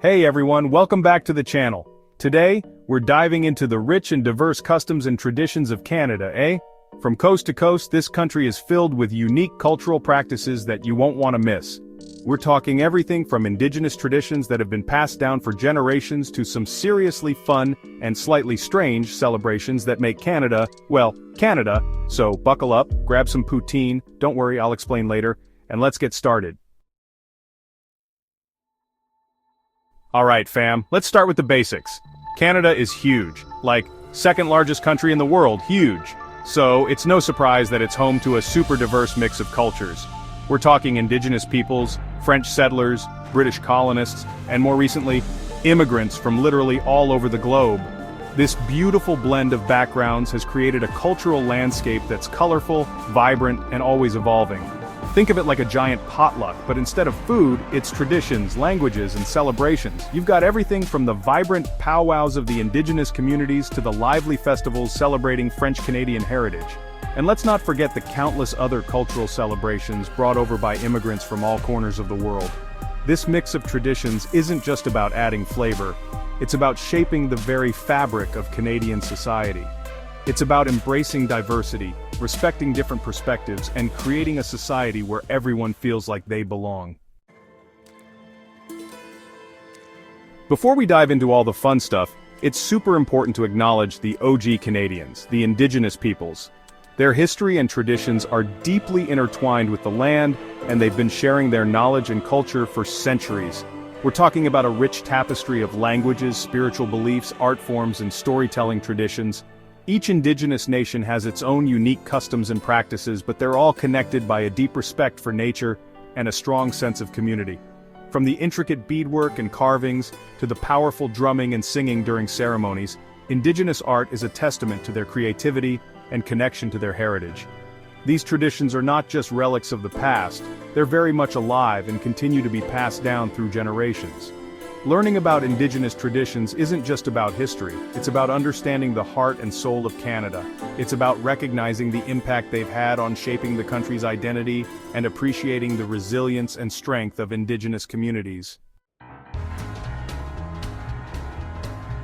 Hey everyone, welcome back to the channel. Today, we're diving into the rich and diverse customs and traditions of Canada, eh? From coast to coast, this country is filled with unique cultural practices that you won't want to miss. We're talking everything from indigenous traditions that have been passed down for generations to some seriously fun and slightly strange celebrations that make Canada, well, Canada. So buckle up, grab some poutine, don't worry, I'll explain later, and let's get started. Alright fam, let's start with the basics. Canada is huge, like, second largest country in the world, huge. So, it's no surprise that it's home to a super diverse mix of cultures. We're talking indigenous peoples, French settlers, British colonists, and more recently, immigrants from literally all over the globe. This beautiful blend of backgrounds has created a cultural landscape that's colorful, vibrant, and always evolving. Think of it like a giant potluck, but instead of food, it's traditions, languages, and celebrations. You've got everything from the vibrant powwows of the indigenous communities to the lively festivals celebrating French-Canadian heritage. And let's not forget the countless other cultural celebrations brought over by immigrants from all corners of the world. This mix of traditions isn't just about adding flavor, it's about shaping the very fabric of Canadian society. It's about embracing diversity, respecting different perspectives, and creating a society where everyone feels like they belong. Before we dive into all the fun stuff, it's super important to acknowledge the OG Canadians, the indigenous peoples. Their history and traditions are deeply intertwined with the land, and they've been sharing their knowledge and culture for centuries. We're talking about a rich tapestry of languages, spiritual beliefs, art forms, and storytelling traditions. Each indigenous nation has its own unique customs and practices, but they're all connected by a deep respect for nature and a strong sense of community. From the intricate beadwork and carvings to the powerful drumming and singing during ceremonies, indigenous art is a testament to their creativity and connection to their heritage. These traditions are not just relics of the past, they're very much alive and continue to be passed down through generations. Learning about indigenous traditions isn't just about history, it's about understanding the heart and soul of Canada. It's about recognizing the impact they've had on shaping the country's identity and appreciating the resilience and strength of indigenous communities.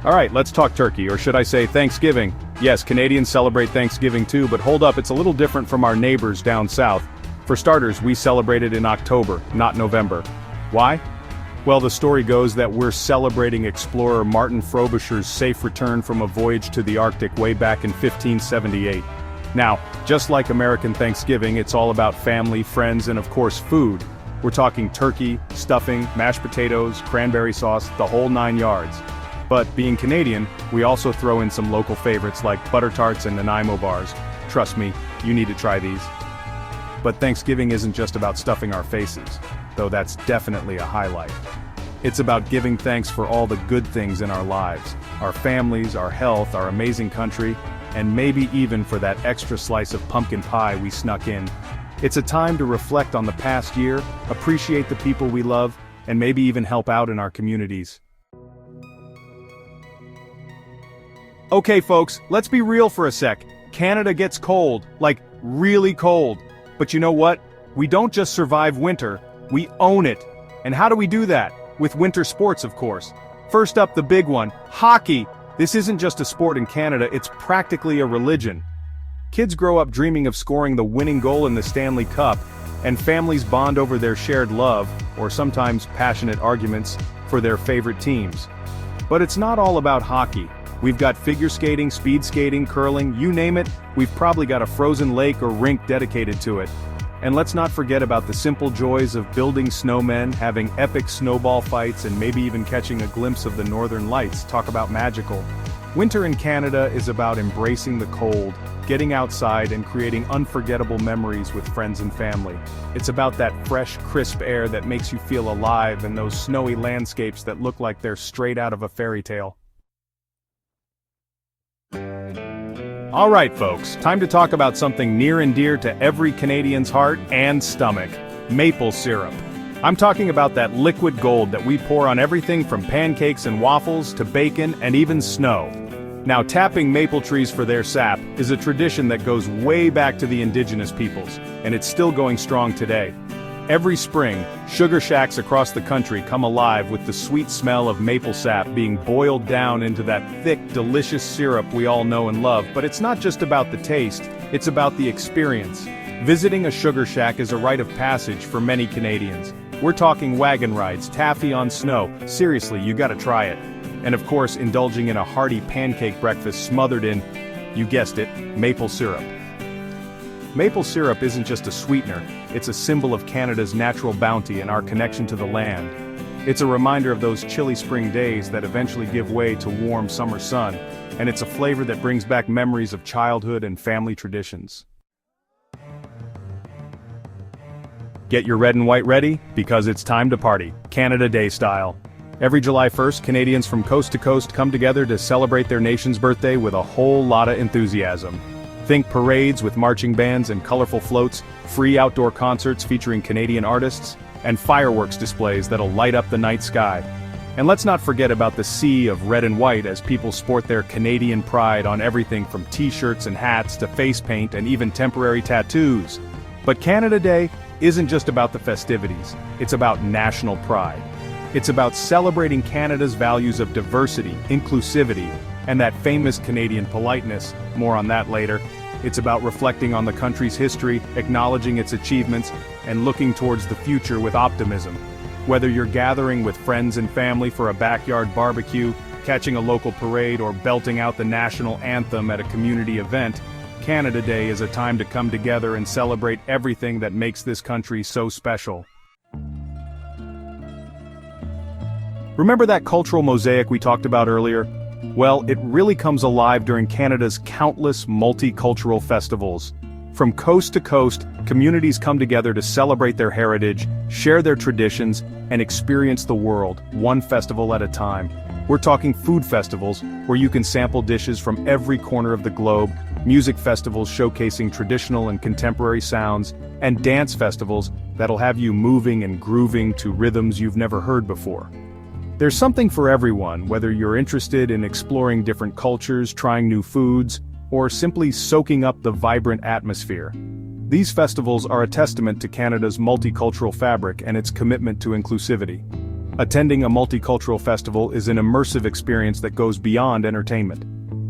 Alright, let's talk turkey, or should I say Thanksgiving. Yes, Canadians celebrate Thanksgiving too, but hold up, it's a little different from our neighbors down south. For starters, we celebrate it in October, not November. Why? Well, the story goes that we're celebrating explorer Martin Frobisher's safe return from a voyage to the Arctic way back in 1578. Now, just like American Thanksgiving, it's all about family, friends, and of course food. We're talking turkey, stuffing, mashed potatoes, cranberry sauce, the whole 9 yards. But being Canadian, we also throw in some local favorites like butter tarts and Nanaimo bars. Trust me, you need to try these. But Thanksgiving isn't just about stuffing our faces, though that's definitely a highlight. It's about giving thanks for all the good things in our lives, our families, our health, our amazing country, and maybe even for that extra slice of pumpkin pie we snuck in. It's a time to reflect on the past year, appreciate the people we love, and maybe even help out in our communities. Okay folks, let's be real for a sec. Canada gets cold, like really cold. But you know what? We don't just survive winter, we own it. And how do we do that? With winter sports, of course. First up, the big one, hockey. This isn't just a sport in Canada, it's practically a religion. Kids grow up dreaming of scoring the winning goal in the Stanley Cup, and families bond over their shared love, or sometimes passionate arguments, for their favorite teams. But it's not all about hockey. We've got figure skating, speed skating, curling, you name it, we've probably got a frozen lake or rink dedicated to it. And let's not forget about the simple joys of building snowmen, having epic snowball fights, and maybe even catching a glimpse of the northern lights. Talk about magical. Winter in Canada is about embracing the cold, getting outside and creating unforgettable memories with friends and family. It's about that fresh, crisp air that makes you feel alive and those snowy landscapes that look like they're straight out of a fairy tale. Alright folks, time to talk about something near and dear to every Canadian's heart and stomach. Maple syrup. I'm talking about that liquid gold that we pour on everything from pancakes and waffles to bacon and even snow. Now, tapping maple trees for their sap is a tradition that goes way back to the indigenous peoples, and it's still going strong today. Every spring, sugar shacks across the country come alive with the sweet smell of maple sap being boiled down into that thick, delicious syrup we all know and love. But it's not just about the taste, it's about the experience. Visiting a sugar shack is a rite of passage for many Canadians. We're talking wagon rides, taffy on snow, seriously, you gotta try it. And of course, indulging in a hearty pancake breakfast smothered in, you guessed it, maple syrup. Maple syrup isn't just a sweetener, it's a symbol of Canada's natural bounty and our connection to the land. It's a reminder of those chilly spring days that eventually give way to warm summer sun, and it's a flavor that brings back memories of childhood and family traditions. Get your red and white ready, because it's time to party, Canada Day style. Every July 1st, Canadians from coast to coast come together to celebrate their nation's birthday with a whole lot of enthusiasm. Think parades with marching bands and colorful floats, free outdoor concerts featuring Canadian artists, and fireworks displays that'll light up the night sky. And let's not forget about the sea of red and white as people sport their Canadian pride on everything from t-shirts and hats to face paint and even temporary tattoos. But Canada Day isn't just about the festivities, it's about national pride. It's about celebrating Canada's values of diversity, inclusivity, and that famous Canadian politeness, more on that later. It's about reflecting on the country's history, acknowledging its achievements, and looking towards the future with optimism. Whether you're gathering with friends and family for a backyard barbecue, catching a local parade, or belting out the national anthem at a community event, Canada Day is a time to come together and celebrate everything that makes this country so special. Remember that cultural mosaic we talked about earlier? Well, it really comes alive during Canada's countless multicultural festivals. From coast to coast, communities come together to celebrate their heritage, share their traditions, and experience the world, one festival at a time. We're talking food festivals, where you can sample dishes from every corner of the globe, music festivals showcasing traditional and contemporary sounds, and dance festivals that'll have you moving and grooving to rhythms you've never heard before. There's something for everyone, whether you're interested in exploring different cultures, trying new foods, or simply soaking up the vibrant atmosphere. These festivals are a testament to Canada's multicultural fabric and its commitment to inclusivity. Attending a multicultural festival is an immersive experience that goes beyond entertainment.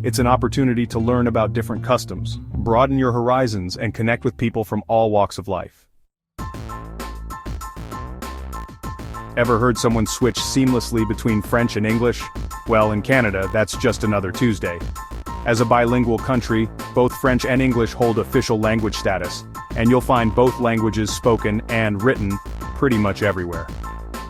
It's an opportunity to learn about different customs, broaden your horizons, and connect with people from all walks of life. Ever heard someone switch seamlessly between French and English? Well, in Canada, that's just another Tuesday. As a bilingual country, both French and English hold official language status, and you'll find both languages spoken and written pretty much everywhere.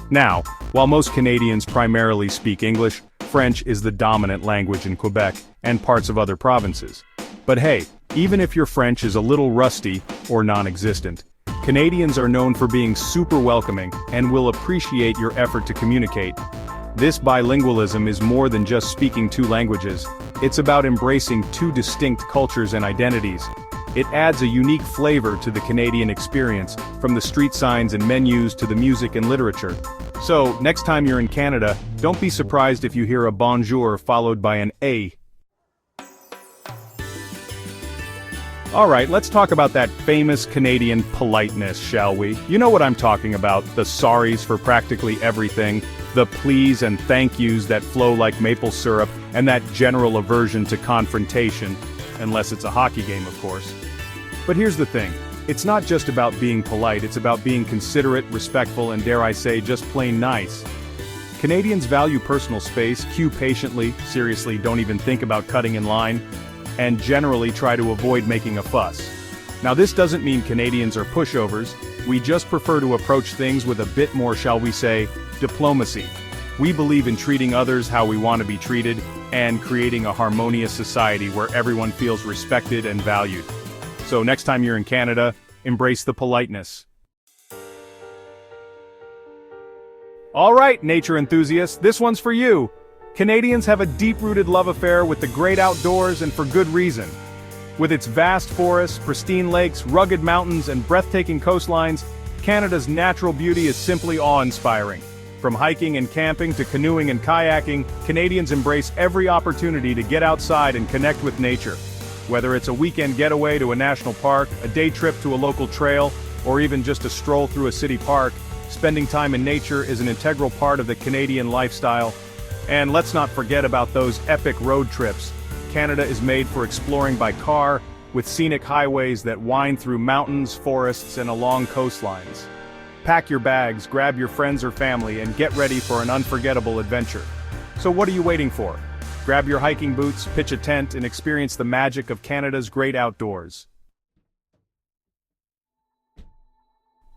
Now, while most Canadians primarily speak English, French is the dominant language in Quebec and parts of other provinces. But hey, even if your French is a little rusty or non-existent, Canadians are known for being super welcoming and will appreciate your effort to communicate. This bilingualism is more than just speaking two languages. It's about embracing two distinct cultures and identities. It adds a unique flavor to the Canadian experience, from the street signs and menus to the music and literature. So, next time you're in Canada, don't be surprised if you hear a bonjour followed by an A. Alright, let's talk about that famous Canadian politeness, shall we? You know what I'm talking about, the sorries for practically everything, the please and thank yous that flow like maple syrup, and that general aversion to confrontation, unless it's a hockey game, of course. But here's the thing, it's not just about being polite, it's about being considerate, respectful, and dare I say, just plain nice. Canadians value personal space, queue patiently, seriously, don't even think about cutting in line, and generally try to avoid making a fuss. Now this doesn't mean Canadians are pushovers, we just prefer to approach things with a bit more, shall we say, diplomacy. We believe in treating others how we want to be treated, and creating a harmonious society where everyone feels respected and valued. So next time you're in Canada, embrace the politeness. Alright, nature enthusiasts, this one's for you. Canadians have a deep-rooted love affair with the great outdoors, and for good reason. With its vast forests, pristine lakes, rugged mountains, and breathtaking coastlines, Canada's natural beauty is simply awe-inspiring. From hiking and camping to canoeing and kayaking, Canadians embrace every opportunity to get outside and connect with nature. Whether it's a weekend getaway to a national park, a day trip to a local trail, or even just a stroll through a city park, spending time in nature is an integral part of the Canadian lifestyle. And let's not forget about those epic road trips. Canada is made for exploring by car, with scenic highways that wind through mountains, forests, and along coastlines. Pack your bags, grab your friends or family, and get ready for an unforgettable adventure. So what are you waiting for? Grab your hiking boots, pitch a tent, and experience the magic of Canada's great outdoors.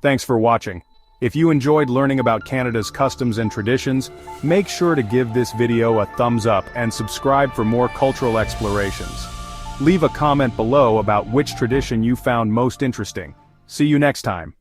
Thanks for watching. If you enjoyed learning about Canada's customs and traditions, make sure to give this video a thumbs up and subscribe for more cultural explorations. Leave a comment below about which tradition you found most interesting. See you next time.